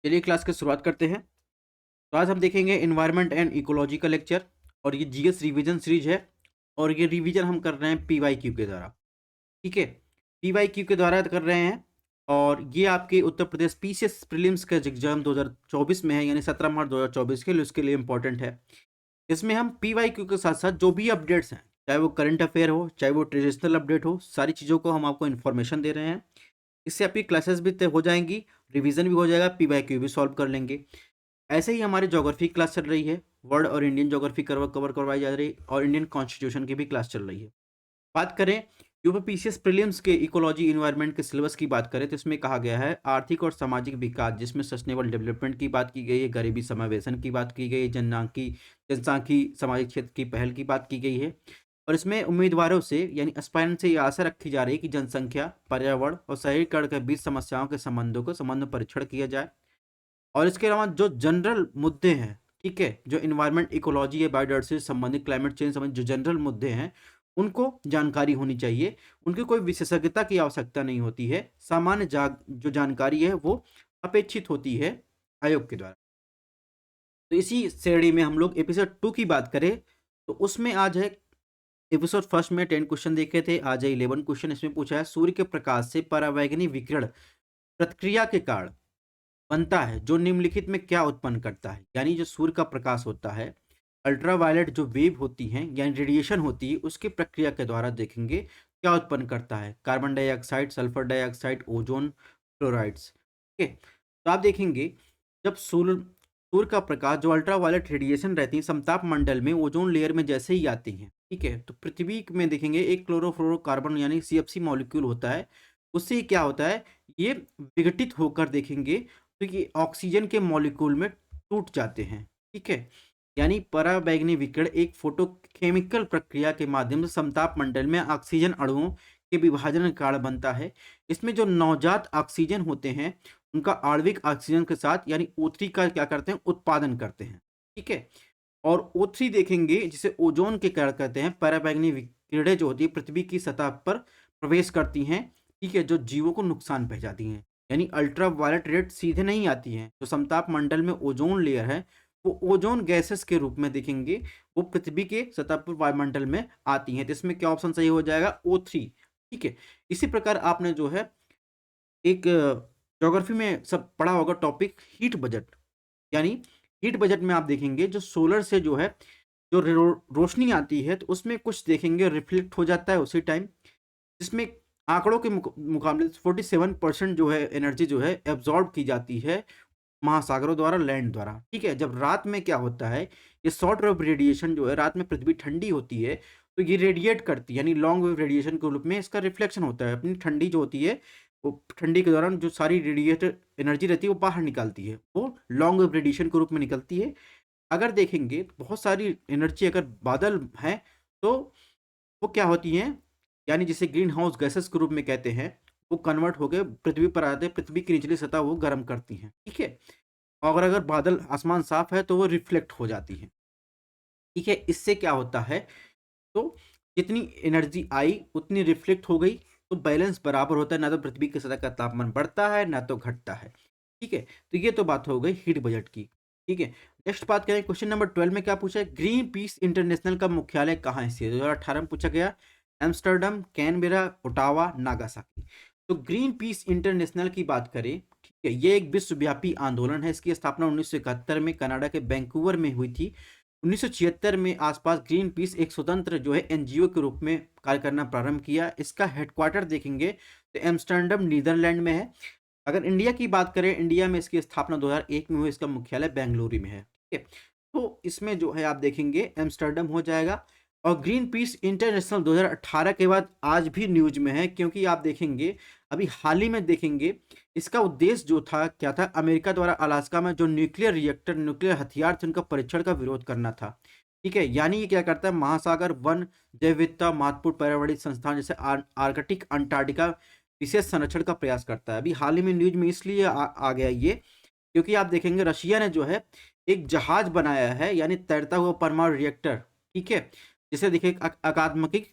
चलिए क्लास की शुरुआत करते हैं। तो आज हम देखेंगे एनवायरनमेंट एंड इकोलॉजी का लेक्चर और ये जीएस रिवीजन सीरीज है और ये रिवीजन हम कर रहे हैं पीवाईक्यू के द्वारा। ठीक है, पीवाईक्यू के द्वारा कर रहे हैं और ये आपके उत्तर प्रदेश पीसीएस प्रीलिम्स का एग्जाम 2024 में है, यानी 17 मार्च 2024 के लिए, उसके लिए इंपॉर्टेंट है। इसमें हम पीवाईक्यू के साथ साथ जो भी अपडेट्स हैं, चाहे वो करंट अफेयर हो, चाहे वो ट्रेडिशनल अपडेट हो, सारी चीज़ों को हम आपको इन्फॉर्मेशन दे रहे हैं। इससे आपकी क्लासेस भी तय हो जाएंगी, रिवीजन भी हो जाएगा, पीवाईक्यू भी सॉल्व कर लेंगे। ऐसे ही हमारी ज्योग्राफी क्लास चल रही है, वर्ल्ड और इंडियन ज्योग्राफी कवर करवाई जा रही है और इंडियन कॉन्स्टिट्यूशन की भी क्लास चल रही है। बात करें यूपीपीसीएस प्रीलिम्स के इकोलॉजी इन्वायरमेंट के सिलेबस की बात करें तो इसमें कहा गया है आर्थिक और सामाजिक विकास, जिसमें सस्टेनेबल डेवलपमेंट की बात की गई है, गरीबी समावेशन की बात की गई है, जनसांख्यिकी सामाजिक क्षेत्र की पहल की बात की गई है। और इसमें उम्मीदवारों से यानी एस्पायरेंट से ये आशा रखी जा रही है कि जनसंख्या, पर्यावरण और शहरीकरण के बीच समस्याओं के संबंध परीक्षण किया जाए। और इसके अलावा जो जनरल मुद्दे हैं, ठीक है, जो इन्वायरमेंट इकोलॉजी या बायोडाइवर्सिटी से संबंधित, क्लाइमेट चेंज संबंधित जो जनरल मुद्दे हैं, उनको जानकारी होनी चाहिए। उनकी कोई विशेषज्ञता की आवश्यकता नहीं होती है, सामान्य जो जानकारी है वो अपेक्षित होती है आयोग के द्वारा। तो इसी श्रेणी में हम लोग एपिसोड 2 की बात करें तो उसमें आज है, एपिसोड फर्स्ट में 10 क्वेश्चन देखे थे, आज है 11 क्वेश्चन। इसमें पूछा है सूर्य के प्रकाश से परावैंगनी विकिरण प्रतिक्रिया के कारण बनता है जो निम्नलिखित में क्या उत्पन्न करता है। यानी जो सूर्य का प्रकाश होता है, अल्ट्रावायलेट जो वेव होती हैं यानी रेडिएशन होती है, उसकी प्रक्रिया के द्वारा देखेंगे क्या उत्पन्न करता है। Carbon dioxide, sulphur dioxide, ozone, fluorides. ठीक है, तो आप देखेंगे जब सूर्य का प्रकाश, जो अल्ट्रावायलेट रेडिएशन रहती है समताप मंडल में ओजोन लेयर में जैसे ही आती हैं, ठीक है, तो पृथ्वी में देखेंगे एक क्लोरोफ्लोरोकार्बन यानी सीएफसी मॉलिक्यूल होता है। उससे क्या होता है, ये विघटित होकर देखेंगे तो ये ऑक्सीजन के मॉलिक्यूल में टूट जाते हैं। ठीक है, यानी पराबैंगनी विकिरण एक फोटोकेमिकल प्रक्रिया के माध्यम से समताप मंडल में ऑक्सीजन अणुओं के विभाजन का कारण बनता है। इसमें जो नवजात ऑक्सीजन होते हैं उनका आणविक ऑक्सीजन के साथ यानी O3 का क्या करते हैं, उत्पादन करते हैं। ठीक है, और O3 देखेंगे जिसे ओजोन के कारण कहते हैं। पराबैंगनी विकिरणें जो होती है पृथ्वी की सतह पर प्रवेश करती हैं, ठीक है, जो जीवों को नुकसान पहुंचाती हैं। यानी अल्ट्रा वायलेट रेड सीधे नहीं आती हैं, जो समताप मंडल में ओजोन लेयर है वो ओजोन गैसेस के रूप में देखेंगे, वो पृथ्वी के सतह पर वायुमंडल में आती हैं। तो इसमें क्या ऑप्शन सही हो जाएगा, O3। ठीक है, इसी प्रकार आपने जो है एक ज्योग्राफी में सब पढ़ा होगा टॉपिक हीट बजट। यानी हीट बजट में आप देखेंगे जो सोलर से जो है जो रोशनी आती है तो उसमें कुछ देखेंगे रिफ्लेक्ट हो जाता है उसी टाइम, जिसमें आंकड़ों के मुकाबले 47% जो है एनर्जी जो है एब्जॉर्ब की जाती है महासागरों द्वारा, लैंड द्वारा। ठीक है, जब रात में क्या होता है, ये शॉर्ट वेव रेडिएशन जो है, रात में पृथ्वी ठंडी होती है तो ये रेडिएट करती है, यानी लॉन्ग वेव रेडिएशन के रूप में इसका रिफ्लेक्शन होता है। अपनी ठंडी जो होती है वो ठंडी के दौरान जो सारी रेडिएटेड एनर्जी रहती है वो बाहर निकालती है, वो लॉन्ग वेव रेडिएशन के रूप में निकलती है। अगर देखेंगे तो बहुत सारी एनर्जी अगर बादल है तो वो क्या होती हैं, यानी जिसे ग्रीन हाउस गैसेस के रूप में कहते हैं, वो कन्वर्ट होकर पृथ्वी पर आते हैं, पृथ्वी की निचली सतह वो गर्म करती हैं। ठीक है, और अगर बादल आसमान साफ है तो वो रिफ्लेक्ट हो जाती है। ठीक है, इससे क्या होता है, तो जितनी एनर्जी आई उतनी रिफ्लेक्ट हो गई, तो बैलेंस बराबर होता है, ना तो पृथ्वी की सतह का तापमान बढ़ता है ना तो घटता है। ठीक है, तो ये तो बात हो गई हीट बजट की। ठीक है, नेक्स्ट बात करें, क्वेश्चन नंबर 12 में क्या पूछा है, ग्रीन पीस इंटरनेशनल का मुख्यालय कहाँ स्थित है। 2018 में पूछा गया, एम्स्टर्डम, कैनबेरा, ओटावा, नागासाकी। तो ग्रीन पीस इंटरनेशनल की बात करें, ठीक है, ये एक विश्वव्यापी आंदोलन है। इसकी स्थापना 1971 में कनाडा के वैंकूवर में हुई थी। 1976 में आसपास ग्रीन पीस एक स्वतंत्र जो है एनजीओ के रूप में कार्य करना प्रारंभ किया। इसका हेडक्वार्टर देखेंगे तो एम्स्टर्डम नीदरलैंड में है। अगर इंडिया की बात करें, इंडिया में इसकी स्थापना 2001 में हुई, इसका मुख्यालय बेंगलुरु में है। ठीक है, तो इसमें जो है आप देखेंगे एम्स्टर्डम हो जाएगा। और ग्रीन पीस इंटरनेशनल 2018 के बाद आज भी न्यूज में है, क्योंकि आप देखेंगे अभी हाल ही में देखेंगे इसका उद्देश्य जो था क्या था, अमेरिका द्वारा अलास्का में जो न्यूक्लियर रिएक्टर, न्यूक्लियर हथियार थे उनका परीक्षण का विरोध करना था। ठीक है, यानी ये क्या करता है, महासागर, वन, जैव विविधता, महत्वपूर्ण पर्यावरणीय संस्थान जैसे आर्कटिक, अंटार्कटिका विशेष संरक्षण का प्रयास करता है। अभी हाल ही में न्यूज में इसलिए आ गया ये, क्योंकि आप देखेंगे रशिया ने जो है एक जहाज बनाया है, यानी तैरता हुआ परमाणु रिएक्टर। ठीक है, जिसे देखिए अकादमिक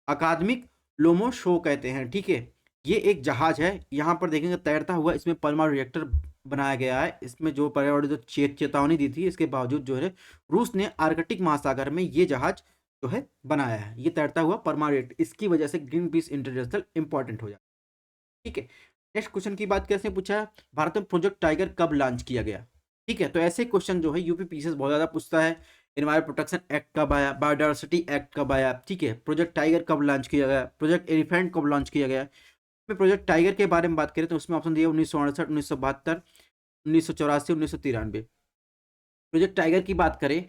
अकादमिक लोमो शो कहते हैं। ठीक है, ये एक जहाज है, यहाँ पर देखेंगे तैरता हुआ, इसमें परमाणु रिएक्टर बनाया गया है। इसमें जो पर्यावरण जो चेतावनी दी थी, इसके बावजूद जो है रूस ने आर्कटिक महासागर में ये जहाज जो है बनाया है। ये तैरता हुआ परमानेंट, इसकी वजह से ग्रीन पीस इंटरनेशनल इंपॉर्टेंट हो जाए। ठीक है, नेक्स्ट क्वेश्चन की बात कैसे पूछा है, भारत में प्रोजेक्ट टाइगर कब लॉन्च किया गया। ठीक है, तो ऐसे क्वेश्चन जो है यूपी पीसीएस बहुत ज्यादा पूछता है। एनवायरमेंट प्रोटेक्शन एक्ट कब आया, बायोडाइवर्सिटी एक्ट कब आया, ठीक है, प्रोजेक्ट टाइगर कब लॉन्च किया गया, प्रोजेक्ट एलिफेंट कब लॉन्च किया गया। में प्रोजेक्ट टाइगर के बारे में बात करें तो उसमें ऑप्शन दिया 1968, 1972, 1984, 1993। प्रोजेक्ट टाइगर की बात करें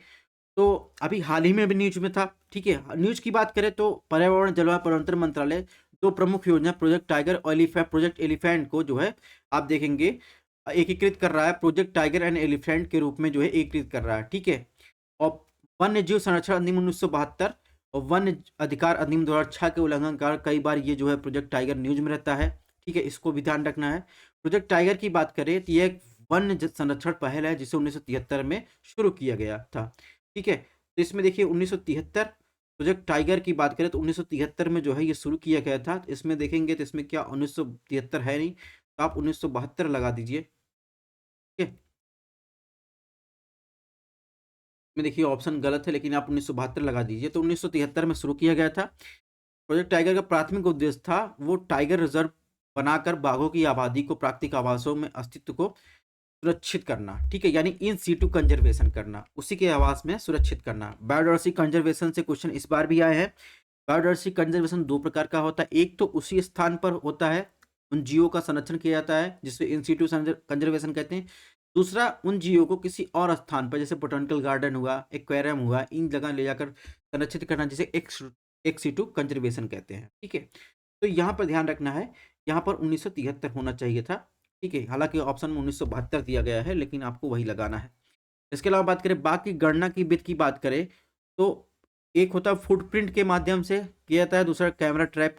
तो अभी हाल ही में भी न्यूज में था। ठीक है, न्यूज की बात करें तो पर्यावरण जलवायु परिवर्तन मंत्रालय दो प्रमुख योजना प्रोजेक्ट टाइगर और प्रोजेक्ट एलिफेंट को जो है आप देखेंगे एकीकृत कर रहा है। प्रोजेक्ट टाइगर एंड एलिफेंट के रूप में जो है एकीकृत कर रहा है। ठीक है, और वन्य जीव संरक्षण अधिनियम 1972 और वन्य अधिकार अधिनियम 2006 के उल्लंघन कारण कई बार ये जो है प्रोजेक्ट टाइगर न्यूज में रहता है। ठीक है, इसको भी ध्यान रखना है। प्रोजेक्ट टाइगर की बात करें तो ये एक वन्य संरक्षण पहल है जिसे 1973 में शुरू किया गया था। ठीक है, तो इसमें देखिए 1973 प्रोजेक्ट टाइगर की बात करें तो 1973 में जो है ये शुरू किया गया था। इसमें देखेंगे तो इसमें क्या 1973 है नहीं, तो आप 1972 लगा दीजिए। ठीक है, में देखिए ऑप्शन गलत है, लेकिन आप 1972 लगा दीजिए। तो 1973 में शुरू किया गया था। प्रोजेक्ट टाइगर का प्राथमिक उद्देश्य था वो टाइगर रिजर्व बनाकर बाघों की आबादी को प्राकृतिक आवासों में अस्तित्व को सुरक्षित करना। ठीक है, यानी इन सीटू कंजर्वेशन करना, उसी के आवास में सुरक्षित करना। बायोडाइवर्सिटी कंजर्वेशन से क्वेश्चन इस बार भी आए हैं। बायोडाइवर्सिटी कंजर्वेशन दो प्रकार का होता है। एक तो उसी स्थान पर होता है, उन जीवों का संरक्षण किया जाता है जिससे इन सीटू कंजर्वेशन कहते हैं। दूसरा, उन जीवों को किसी और स्थान पर जैसे बोटानिकल गार्डन हुआ, एक्वेरियम हुआ, इन जगह ले जाकर संरक्षित करना, जिसे एक्स सीटू कंजर्वेशन कहते हैं। ठीक है, तो यहाँ पर ध्यान रखना है, यहाँ पर 1973 होना चाहिए था। ठीक है, हालांकि ऑप्शन में 1972 दिया गया है, लेकिन आपको वही लगाना है। इसके अलावा बात करें बाघ की गणना की विधि की बात करें तो एक होता है फुटप्रिंट के माध्यम से किया जाता है, दूसरा कैमरा ट्रैप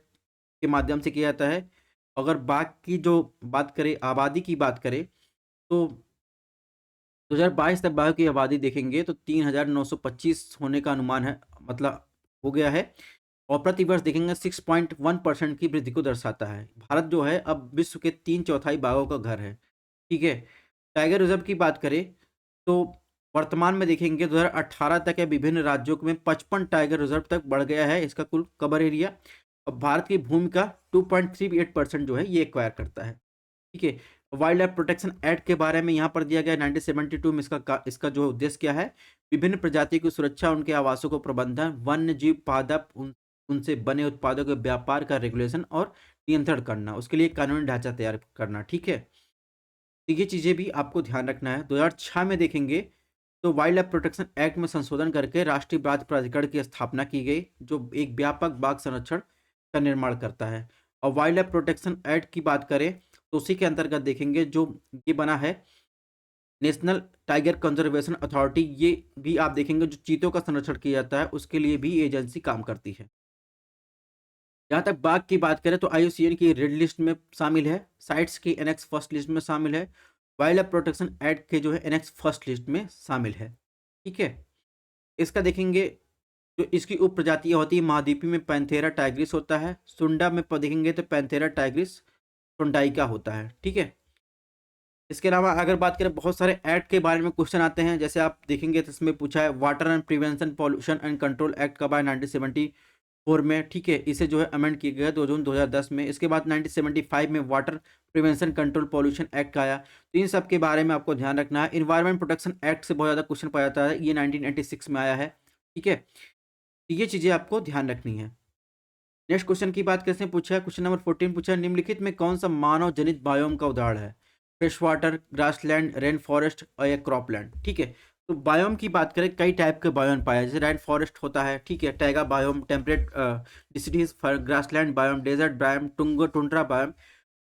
के माध्यम से किया जाता है। अगर बाघ की जो बात करें, आबादी की बात करें तो 2022 तक बाघ की आबादी देखेंगे तो 3,925 होने का अनुमान है, मतलब हो गया है। और प्रति वर्ष देखेंगे 6.1% की वृद्धि को दर्शाता है। भारत जो है अब विश्व के 3/4 बाघों का घर है। ठीक है, टाइगर रिजर्व की बात करें तो वर्तमान में देखेंगे 2018 तक है विभिन्न राज्यों में 55 टाइगर रिजर्व तक बढ़ गया है इसका कुल कवर एरिया। और भारत की भूमि का 2.38% जो है ये एक्वायर करता है। ठीक है, वाइल्ड लाइफ प्रोटेक्शन एक्ट के बारे में यहाँ पर दिया गया 1972 में। इसका जो उद्देश्य क्या है, विभिन्न प्रजातियों की सुरक्षा, उनके आवासों को प्रबंधन, वन्य जीव पादप उनसे बने उत्पादों के व्यापार का रेगुलेशन और नियंत्रण करना, उसके लिए कानूनी ढांचा तैयार करना। ठीक है, तो ये चीज़ें भी आपको ध्यान रखना है। 2006 में देखेंगे तो वाइल्ड लाइफ प्रोटेक्शन एक्ट में संशोधन करके राष्ट्रीय बाघ प्राधिकरण की स्थापना की गई, जो एक व्यापक बाघ संरक्षण का निर्माण करता है। और वाइल्ड लाइफ प्रोटेक्शन एक्ट की बात करें तो उसी के अंतर्गत देखेंगे जो ये बना है नेशनल टाइगर कंजर्वेशन अथॉरिटी, ये भी आप देखेंगे जो चीतों का संरक्षण किया जाता है उसके लिए भी एजेंसी काम करती है। जहाँ तक बाघ की बात करें तो IUCN की रेड लिस्ट में शामिल है, साइट्स की एनेक्स फर्स्ट लिस्ट में शामिल है, वाइल्ड लाइफ प्रोटेक्शन एक्ट के जो है एनेक्स फर्स्ट लिस्ट में शामिल है। ठीक है, इसका देखेंगे जो इसकी उप प्रजातियाँ होती है, महाद्वीपी में पैंथेरा टाइग्रिस होता है, सुंडा में देखेंगे तो पैंथेरा टाइग्रिस सुंडाई का होता है। ठीक है, इसके अलावा अगर बात करें बहुत सारे एक्ट के बारे में क्वेश्चन आते हैं, जैसे आप देखेंगे तो इसमें पूछा है water and prevention pollution and control act कब आया, 1974 में। ठीक है, इसे जो है अमेंड किया गया 2 जून 2010 में। इसके बाद 1975 में water prevention control pollution act आया। तो इन सब के बारे में आपको ध्यान रखना है। इन्वायरमेंट प्रोटेक्शन एक्ट से बहुत ज़्यादा क्वेश्चन पाया जाता है, ये 1986 में आया है। ठीक है, तो ये चीज़ें आपको ध्यान रखनी है। नेक्स्ट क्वेश्चन की बात कैसे पूछा है, क्वेश्चन नंबर 14 पूछा है निम्नलिखित में कौन सा मानव जनित बायोम का उदाहरण है, fresh water, grassland, rain forest और या क्रॉपलैंड। ठीक है, तो बायोम की बात करें कई टाइप के बायोम पाया जैसे रेन फॉरेस्ट होता है, ठीक है, taiga biome, temperate deciduous, grassland biome, desert biome, tundra biome.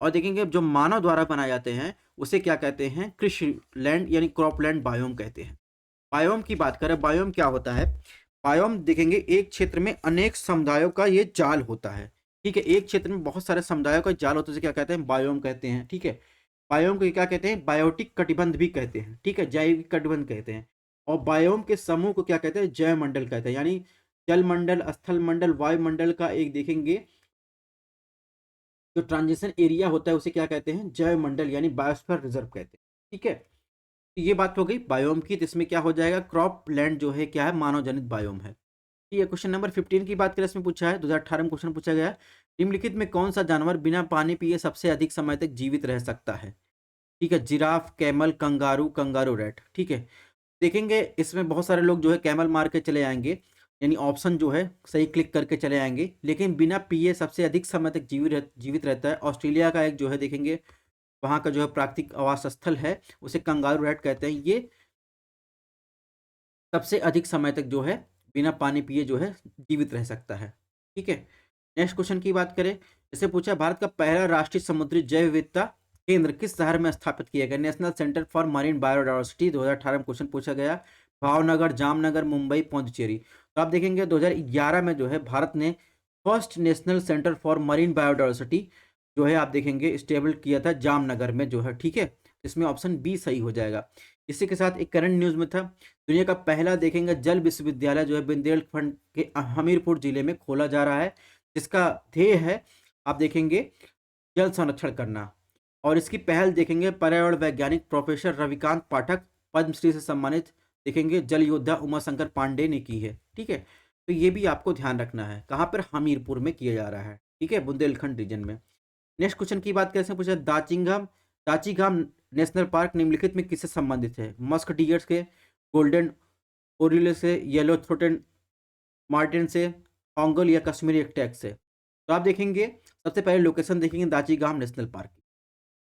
और देखेंगे जो मानव द्वारा बनाए जाते हैं उसे क्या कहते हैं, कृषि लैंड यानी क्रॉपलैंड बायोम कहते हैं। बायोम की बात करें, बायोम क्या होता है, बायोम देखेंगे एक क्षेत्र में अनेक समुदायों का ये जाल होता है। ठीक है, एक क्षेत्र में बहुत सारे समुदायों का जाल होता है, क्या कहते हैं, बायोम कहते हैं। ठीक है, बायोम को क्या कहते हैं, बायोटिक कटिबंध भी कहते हैं। ठीक है, जैविक कटिबंध कहते हैं। और बायोम के समूह को क्या कहते हैं, जैव मंडल कहते हैं, यानी जल मंडल, स्थल मंडल, वायुमंडल का एक देखेंगे जो ट्रांजिशन एरिया होता है उसे क्या कहते हैं, जैव मंडल यानी बायोस्फीयर रिजर्व कहते हैं। ठीक है, तो ये बात हो गई बायोम की। तो इसमें क्या हो जाएगा, क्रॉप लैंड जो है क्या है, मानव जनित बायोम है। ठीक है, क्वेश्चन नंबर 15 की बात करें, इसमें पूछा है 2018 में क्वेश्चन पूछा गया है, निम्नलिखित में कौन सा जानवर बिना पानी पिए सबसे अधिक समय तक जीवित रह सकता है। ठीक है, giraffe, camel, kangaroo, kangaroo rat. ठीक है, देखेंगे इसमें बहुत सारे लोग जो है कैमल मार के चले आएंगे, यानी ऑप्शन जो है सही क्लिक करके चले आएंगे, लेकिन बिना पिए सबसे अधिक समय तक जीवित रहता है ऑस्ट्रेलिया का एक जो है, देखेंगे वहाँ का जो है प्राकृतिक आवास स्थल है, उसे कंगारू रैट कहते हैं। ये सबसे अधिक समय तक जो है बिना पानी पिए जो है जीवित रह सकता है। ठीक है, नेक्स्ट क्वेश्चन की बात करें, जैसे पूछा भारत का पहला राष्ट्रीय समुद्री जैव विविधता केंद्र किस शहर में स्थापित किया गया। National centre for marine biodiversity 2018 में क्वेश्चन पूछा गया, भावनगर, जामनगर, मुंबई, पौंडीचेरी। तो आप देखेंगे 2011 में जो है भारत ने first national centre for marine biodiversity जो है आप देखेंगे स्टेबल किया था जामनगर में जो है। ठीक है, इसमें ऑप्शन बी सही हो जाएगा। इसी के साथ एक करंट न्यूज में था, दुनिया का पहला देखेंगे जल विश्वविद्यालय जो है बुंदेलखंड के हमीरपुर जिले में खोला जा रहा है, जिसका ध्येय है आप देखेंगे जल संरक्षण करना। और इसकी पहल देखेंगे पर्यावरण वैज्ञानिक प्रोफेसर रविकांत पाठक पद्मश्री से सम्मानित देखेंगे जल योद्धा उमाशंकर पांडे ने की है। ठीक है, तो ये भी आपको ध्यान रखना है, कहाँ पर, हमीरपुर में किया जा रहा है। ठीक है, बुंदेलखंड रीजन में। नेक्स्ट क्वेश्चन की बात कैसे पूछा, दाचीगाम नेशनल पार्क निम्नलिखित में किससे संबंधित है। मस्क डियर्स के, गोल्डन ओरिले से, येलो थ्रोटेड मार्टिन से, ओंगल या कश्मीरी एक्टैक से। तो आप देखेंगे सबसे पहले लोकेशन देखेंगे दाचीगाम नेशनल पार्क की,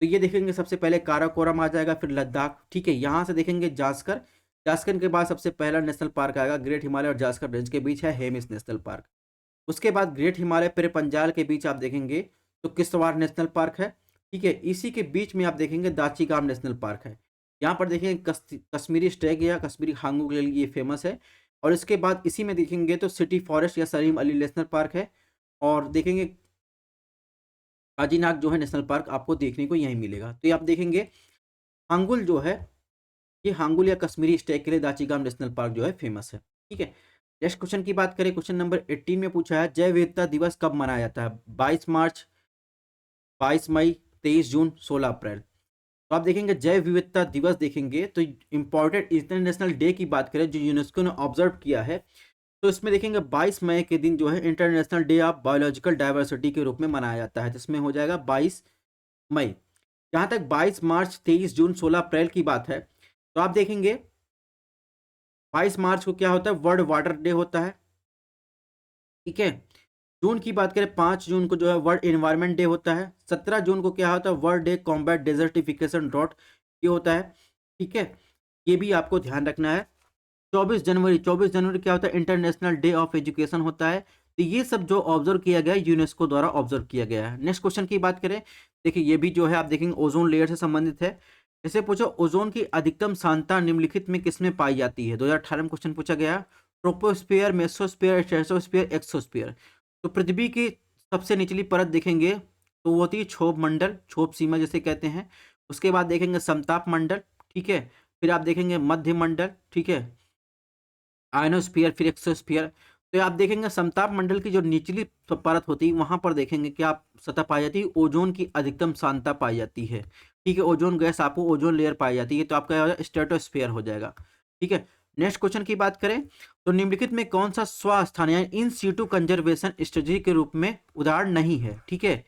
तो ये देखेंगे सबसे पहले काराकोरम आ जाएगा, फिर लद्दाख। ठीक है, यहाँ से देखेंगे जास्कर, जास्कर के बाद सबसे पहला नेशनल पार्क आएगा ग्रेट हिमालय और जास्कर रेंज के बीच है हेमिस नेशनल पार्क। उसके बाद ग्रेट हिमालय फिर पंजाल के बीच आप देखेंगे तो किश्तवाड़ नेशनल पार्क है। ठीक है, इसी के बीच में आप देखेंगे दाचीगाम नेशनल पार्क है। यहाँ पर देखेंगे कश्मीरी स्टेग या कश्मीरी हांगू के लिए ये फेमस है। और इसके बाद इसी में देखेंगे तो सिटी फॉरेस्ट या सलीम अली नेशनल पार्क है। और देखेंगे काजीनाग जो है नेशनल पार्क आपको देखने को यहीं मिलेगा। तो ये आप देखेंगे हांगुल जो है, ये हांगुल या कश्मीरी स्टेग के लिए दाचीगाम नेशनल पार्क जो है फेमस है। ठीक है, नेक्स्ट क्वेश्चन की बात करें, क्वेश्चन नंबर 18 में पूछा है जैव विविधता दिवस कब मनाया जाता है। 22 मार्च, 22 मई, 23 जून, 16 अप्रैल। तो आप देखेंगे जैव विविधता दिवस देखेंगे तो इम्पोर्टेंट इंटरनेशनल डे की बात करें जो यूनेस्को ने ऑब्जर्व किया है, तो इसमें देखेंगे 22 मई के दिन जो है international day of biological diversity के रूप में मनाया जाता है, जिसमें हो जाएगा 22 मई। जहाँ तक 22 मार्च, 23 जून, 16 अप्रैल की बात है, तो आप देखेंगे 22 मार्च को क्या होता है, वर्ल्ड वाटर डे होता है। ठीक है, जून की बात करें 5 जून को जो है वर्ल्ड एनवायरनमेंट डे होता है। 17 जून को क्या होता है, world day combat desertification drought ये होता है। ठीक है, ये भी आपको ध्यान रखना है। 24 जनवरी क्या होता है, इंटरनेशनल डे ऑफ एजुकेशन होता है। तो ये सब जो ऑब्जर्व किया गया है यूनेस्को द्वारा ऑब्जर्व किया गया है। नेक्स्ट क्वेश्चन की बात करें, देखिए ये भी जो है आप देखेंगे ओजोन लेयर से संबंधित है। जैसे पूछो ओजोन की अधिकतम सांद्रता निम्नलिखित में किसमें पाई जाती है। 2018 में क्वेश्चन पूछा गया, ट्रोपोस्फीयर, मेसोस्फीयर, स्ट्रेटोस्फीयर, एक्सोस्फीयर। तो पृथ्वी की सबसे निचली परत देखेंगे तो वो होती है क्षोभ मंडल, क्षोभ सीमा जिसे कहते हैं। उसके बाद देखेंगे समताप मंडल। ठीक है, फिर आप देखेंगे मध्य मंडल। ठीक है, आयनोस्फीयर, फिर एक्सोस्फीयर। तो आप देखेंगे समताप मंडल की जो निचली परत होती है वहां पर देखेंगे कि आप सतह पाई जाती है, ओजोन की अधिकतम सांद्रता पाई जाती है। ठीक है, ओजोन गैस आपको ओजोन लेयर पाई जाती है, तो आपका हो जाएगा स्ट्रेटोस्फीयर हो जाएगा। ठीक है, नेक्स्ट क्वेश्चन की बात करें तो निम्नलिखित में कौन सा स्वस्थान यानी इन सीटू कंजर्वेशन स्ट्रेटजी के रूप में उदाहरण नहीं है। ठीक है,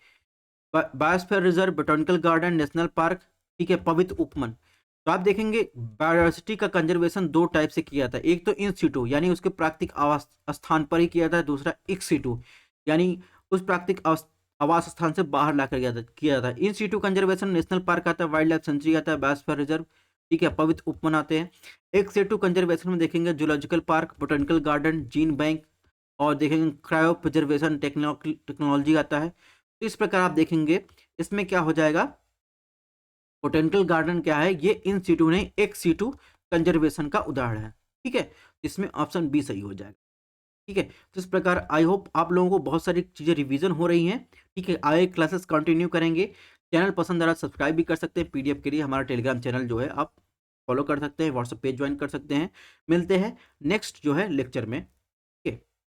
biosphere reserve, botanical garden, national park. ठीक है, पवित्र उपवन। तो आप देखेंगे बायोडायवर्सिटी का कंजर्वेशन दो टाइप से किया था, एक तो इन सीटू यानी उसके प्राकृतिक आवास स्थान पर ही किया था, दूसरा एक्स सीटू यानी उस प्राकृतिक आवास स्थान से बाहर लाकर किया था। In situ conservation national park आता है, वाइल्ड लाइफ सेंचुरी आता है, बायोस्फीयर रिजर्व। ठीक है, पवित्र उपवन आते हैं। एक्स सीटू कंजर्वेशन में देखेंगे zoological park, botanical garden, gene bank और देखेंगे क्रायो प्रिजर्वेशन टेक्नोलॉजी आता है। तो इस प्रकार आप देखेंगे इसमें क्या हो जाएगा, बोटेनिकल गार्डन क्या है, ये इन सीटू नहीं एक्स सीटू कंजर्वेशन का उदाहरण है। ठीक है, इसमें ऑप्शन बी सही हो जाएगा। ठीक है, तो इस प्रकार आई होप आप लोगों को बहुत सारी चीज़ें रिवीजन हो रही हैं। ठीक है, आगे क्लासेस कंटिन्यू करेंगे। चैनल पसंद आ रहा सब्सक्राइब भी कर सकते हैं। पीडीएफ के लिए हमारा टेलीग्राम चैनल जो है आप फॉलो कर सकते हैं, व्हाट्सएप पेज ज्वाइन कर सकते हैं। मिलते हैं नेक्स्ट जो है लेक्चर में।